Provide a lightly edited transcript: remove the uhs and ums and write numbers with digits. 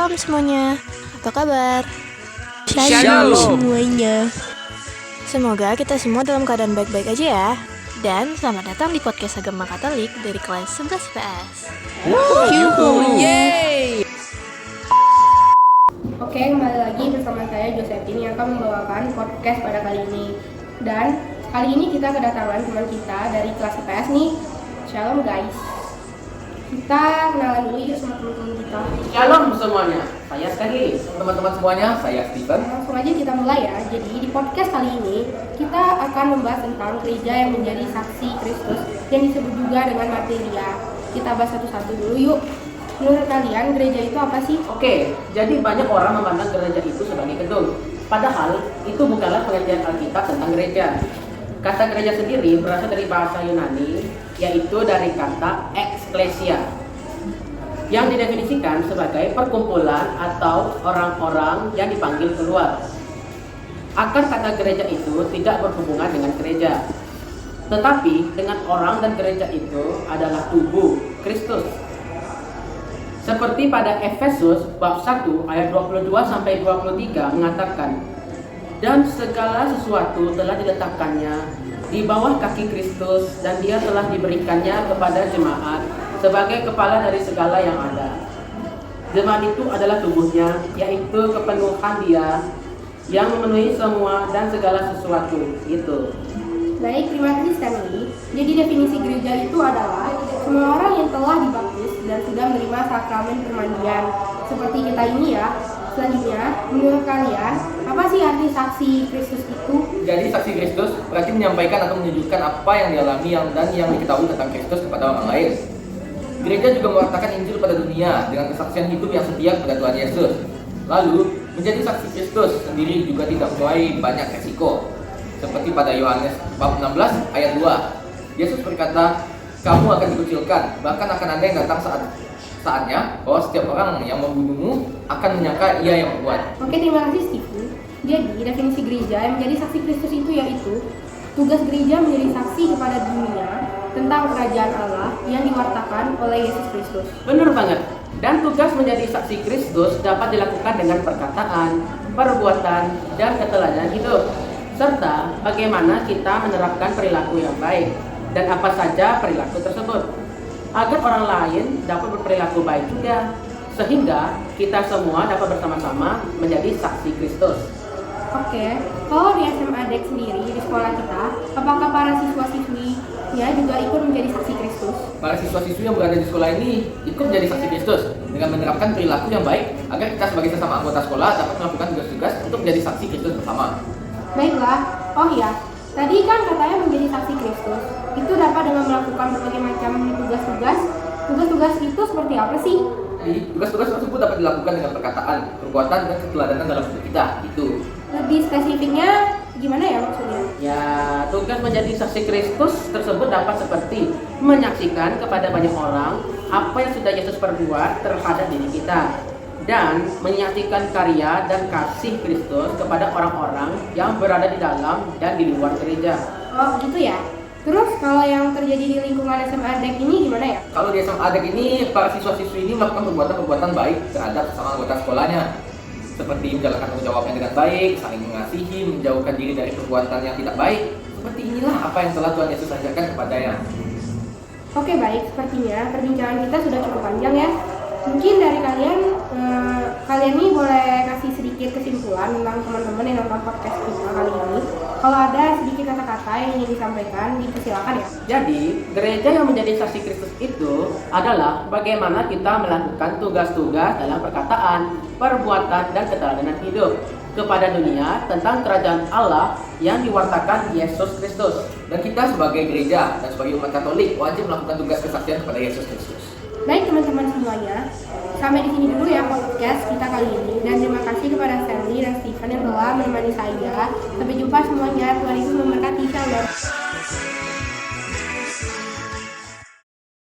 Shalom semuanya, apa kabar? Shalom semuanya. Semoga kita semua dalam keadaan baik-baik aja ya. Dan selamat datang di podcast Agama Katolik dari kelas 11 IPS. Yeay! Oke, kembali lagi bersama saya Josephine yang akan membawakan podcast pada kali ini. Dan kali ini kita kedatangan teman kita dari kelas IPS nih. Shalom guys. Kita kenalan dulu yuk sama teman-teman kita. Shalom semuanya, saya Stanley. Teman-teman semuanya, saya Steven. Langsung aja kita mulai ya. Jadi di podcast kali ini kita akan membahas tentang gereja yang menjadi saksi Kristus yang disebut juga dengan martiria. Kita bahas satu-satu dulu yuk. Menurut kalian gereja itu apa sih? Oke, jadi banyak orang memandang gereja itu sebagai gedung. Padahal itu bukanlah pengertian Alkitab tentang gereja. Kata gereja sendiri berasal dari bahasa Yunani, yaitu dari kata eksklesia, yang didefinisikan sebagai perkumpulan atau orang-orang yang dipanggil keluar. Akar kata gereja itu tidak berhubungan dengan gereja, tetapi dengan orang dan gereja itu adalah tubuh Kristus. Seperti pada Efesus bab 1 ayat 22-23 mengatakan, dan segala sesuatu telah diletakkannya di bawah kaki Kristus dan dia telah diberikannya kepada jemaat sebagai kepala dari segala yang ada. Jemaat itu adalah tubuhnya, yaitu kepenuhan dia yang memenuhi semua dan segala sesuatu itu. Baik, terima kasih Stanley. Jadi definisi gereja itu adalah semua orang yang telah dibaptis dan sudah menerima sakramen permandian. Seperti kita ini ya. Selanjutnya, menurut kalian, apa sih arti saksi Kristus itu? Jadi saksi Kristus berarti menyampaikan atau menunjukkan apa yang dialami dan yang diketahui tentang Kristus kepada orang lain. Gereja juga mewartakan Injil pada dunia dengan kesaksian hidup yang setia kepada Tuhan Yesus. Lalu, menjadi saksi Kristus sendiri juga tidak menuai banyak resiko. Seperti pada Yohanes bab 16 ayat 2. Yesus berkata, kamu akan dikucilkan, bahkan akan ada yang datang saatnya bahwa setiap orang yang membunuhmu akan menyangka ia yang membuat. Oke, terima kasih Stephen. Jadi definisi gereja yang menjadi saksi Kristus itu yaitu tugas gereja menjadi saksi kepada dunia tentang kerajaan Allah yang diwartakan oleh Yesus Kristus. Benar banget. Dan tugas menjadi saksi Kristus dapat dilakukan dengan perkataan, perbuatan, dan keteladanan hidup, serta bagaimana kita menerapkan perilaku yang baik dan apa saja perilaku tersebut, agar orang lain dapat berperilaku baik juga, sehingga kita semua dapat bersama-sama menjadi saksi Kristus. Oke, kalau di SMA DEK sendiri di sekolah kita, apakah para siswa-siswinya juga ikut menjadi saksi Kristus? Para siswa-siswi yang berada di sekolah ini ikut menjadi saksi Kristus dengan menerapkan perilaku yang baik agar kita sebagai sesama anggota sekolah dapat melakukan tugas-tugas untuk menjadi saksi Kristus bersama. Baiklah, oh iya, tadi kan katanya menjadi saksi Kristus itu dapat dengan melakukan berbagai macam tugas-tugas. Tugas-tugas itu seperti apa sih? Tugas-tugas tersebut dapat dilakukan dengan perkataan, perbuatan, dan keteladanan dalam hidup kita. Itu. Lebih spesifiknya gimana ya maksudnya? Ya, tugas menjadi saksi Kristus tersebut dapat seperti menyaksikan kepada banyak orang apa yang sudah Yesus perbuat terhadap diri kita, dan menyaksikan karya dan kasih Kristus kepada orang-orang yang berada di dalam dan di luar gereja. Oh gitu ya. Terus kalau yang terjadi di lingkungan SMA DEK ini gimana ya? Kalau di SMA ADEK ini, para siswa-siswi ini melakukan perbuatan-perbuatan baik terhadap sesama anggota sekolahnya, seperti menjalankan tanggung jawabnya dengan baik, saling mengasihi, menjauhkan diri dari perbuatan yang tidak baik. Seperti inilah apa yang telah Tuhan Yesus ajarkan kepadanya. Oke baik, sepertinya perbincangan kita sudah cukup panjang ya. Mungkin dari kalian ini boleh kasih sedikit kesimpulan tentang teman-teman yang nonton podcast kita kali ini. Kalau ada sedikit kata-kata yang ingin disampaikan, dipersilakan ya. Jadi, gereja yang menjadi saksi Kristus itu adalah bagaimana kita melakukan tugas-tugas dalam perkataan, perbuatan, dan keteladanan hidup kepada dunia tentang kerajaan Allah yang diwartakan Yesus Kristus. Dan kita sebagai gereja dan sebagai umat Katolik wajib melakukan tugas kesaksian kepada Yesus Kristus. Baik teman-teman semuanya, sampai di sini dulu ya podcast kita kali ini. Dan terima kasih kepada Stanley dan Steven yang telah menemani saya. Sampai jumpa semuanya. Tuhan Yesus memberkati. Shalom.